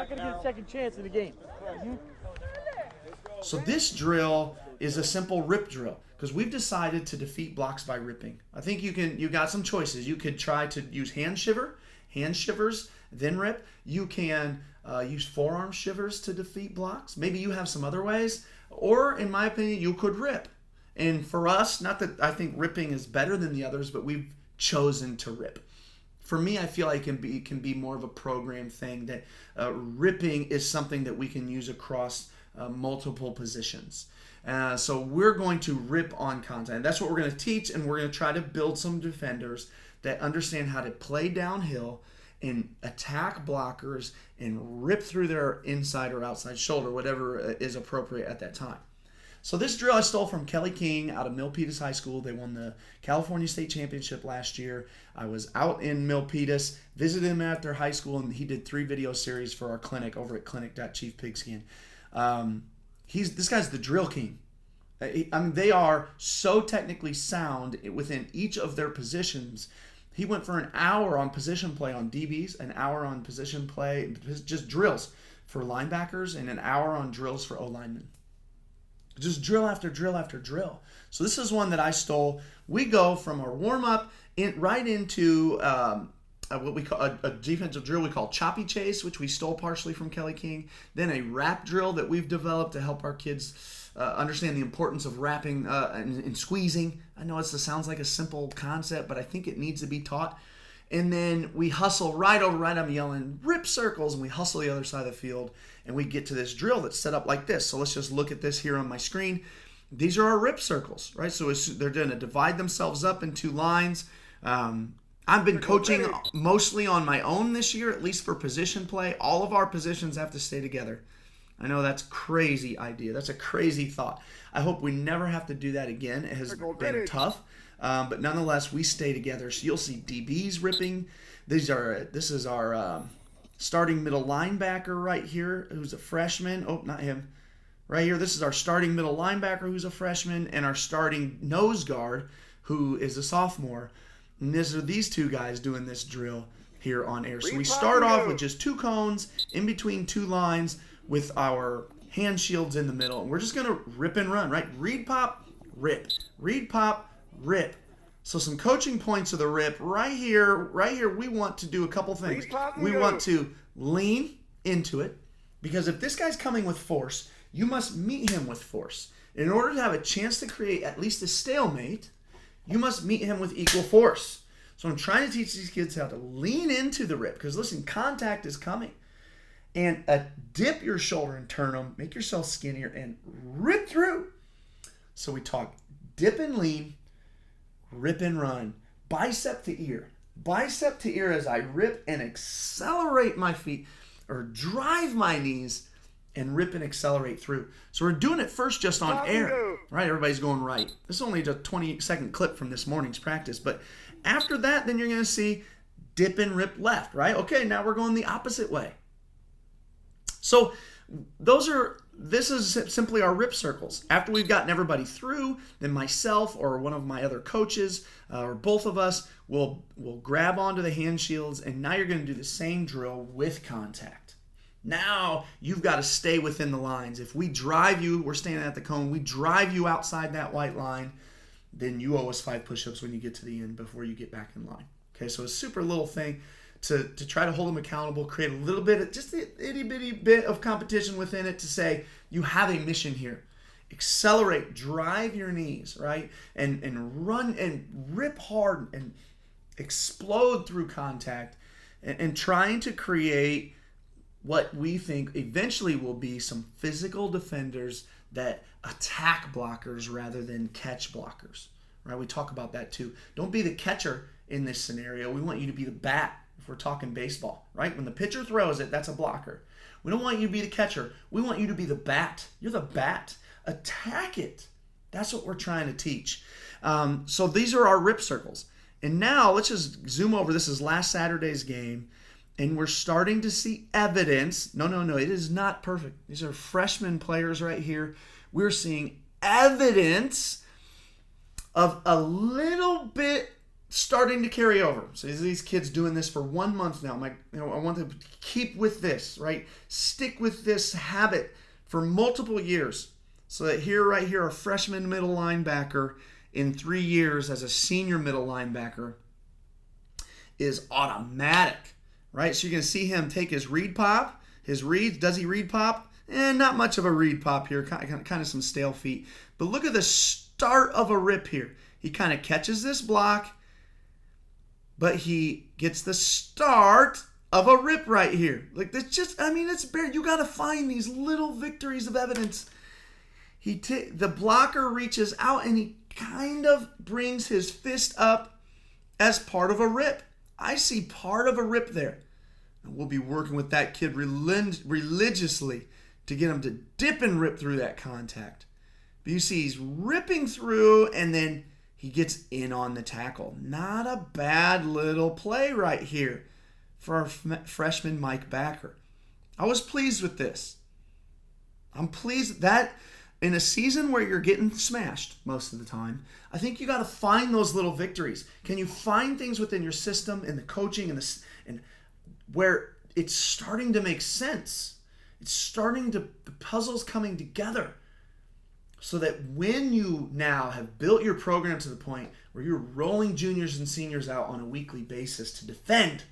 not going to get a second chance in the game. So this drill is a simple rip drill because we've decided to defeat blocks by ripping. I think you got some choices. You could try to use hand shivers, then rip. You can use forearm shivers to defeat blocks. Maybe you have some other ways. Or, in my opinion, you could rip. And for us, not that I think ripping is better than the others, but we've chosen to rip. For me, I feel like it can be more of a program thing, that ripping is something that we can use across multiple positions. So we're going to rip on contact. That's what we're going to teach, and we're going to try to build some defenders that understand how to play downhill and attack blockers and rip through their inside or outside shoulder, whatever is appropriate at that time. So this drill I stole from Kelly King out of Milpitas High School. They won the California State Championship last year. I was out in Milpitas, visited him at their high school, and he did 3 video series for our clinic over at clinic.chiefpigskin. This guy's the drill king. I mean, they are so technically sound within each of their positions. He went for an hour on position play on DBs, an hour on position play, just drills for linebackers, and an hour on drills for O-linemen. Just drill after drill after drill. So this is one that I stole. We go from our warm-up right into what we call a defensive drill we call choppy chase, which we stole partially from Kelly King. Then a wrap drill that we've developed to help our kids understand the importance of wrapping and squeezing. I know it sounds like a simple concept, but I think it needs to be taught. And then we hustle right, I'm yelling, rip circles, and we hustle the other side of the field, and we get to this drill that's set up like this. So let's just look at this here on my screen. These are our rip circles, right? So they're going to divide themselves up in 2 lines. I've been coaching mostly on my own this year, at least for position play. All of our positions have to stay together. I know that's a crazy idea. That's a crazy thought. I hope we never have to do that again. It has been tough. But nonetheless, we stay together. So you'll see DBs ripping. This is our starting middle linebacker right here, who's a freshman. Oh, not him. Right here, this is our starting middle linebacker, who's a freshman, and our starting nose guard, who is a sophomore. And these 2 guys doing this drill here on air. So we start off with just 2 cones in between 2 lines with our hand shields in the middle. And we're just going to rip and run, right? Read, pop, rip. Read, pop, rip. So some coaching points of the rip right here, we want to do a couple things. We want to lean into it, because if this guy's coming with force, you must meet him with force. In order to have a chance to create at least a stalemate, you must meet him with equal force. So I'm trying to teach these kids how to lean into the rip, because listen, contact is coming. And dip your shoulder and turn them, make yourself skinnier, and rip through. So we talk dip and lean, rip and run, bicep to ear. Bicep to ear as I rip and accelerate my feet, or drive my knees and rip and accelerate through. So we're doing it first just on air. Right, everybody's going right. This is only a 20-second clip from this morning's practice. But after that, then you're going to see dip and rip left, right? Okay, now we're going the opposite way. So this is simply our rip circles. After we've gotten everybody through, then myself or one of my other coaches or both of us will grab onto the hand shields, and now you're going to do the same drill with contact. Now you've got to stay within the lines. If we drive you, we're standing at the cone, we drive you outside that white line, then you owe us 5 push-ups when you get to the end before you get back in line. Okay, so a super little thing to try to hold them accountable, create a little bit, just an itty-bitty bit of competition within it to say, you have a mission here. Accelerate, drive your knees, right? And run and rip hard and explode through contact and trying to create what we think eventually will be some physical defenders that attack blockers rather than catch blockers, right? We talk about that too. Don't be the catcher in this scenario. We want you to be the bat if we're talking baseball, right? When the pitcher throws it, that's a blocker. We don't want you to be the catcher. We want you to be the bat. You're the bat. Attack it. That's what we're trying to teach. So these are our rip circles. And now let's just zoom over. This is last Saturday's game. And we're starting to see evidence. No, it is not perfect. These are freshman players right here. We're seeing evidence of a little bit starting to carry over. So these kids doing this for 1 month now. I want to keep with this, right? Stick with this habit for multiple years, so that right here, a freshman middle linebacker in 3 years as a senior middle linebacker is automatic, right? So you're going to see him take his read pop. His reads, does he read pop? Not much of a read pop here, kind of some stale feet. But look at the start of a rip here. He kind of catches this block, but he gets the start of a rip right here. Like, that's just, it's bare. You got to find these little victories of evidence. The blocker reaches out and he kind of brings his fist up as part of a rip. I see part of a rip there. And we'll be working with that kid religiously to get him to dip and rip through that contact. But you see he's ripping through and then he gets in on the tackle. Not a bad little play right here for our freshman Mike Backer. I was pleased with this. I'm pleased that in a season where you're getting smashed most of the time, I think you got to find those little victories. Can you find things within your system and the coaching and where it's starting to make sense? It's starting to, the puzzle's coming together, so that when you now have built your program to the point where you're rolling juniors and seniors out on a weekly basis to defend,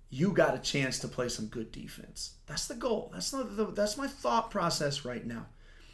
you got a chance to play some good defense. That's the goal. That's my thought process right now.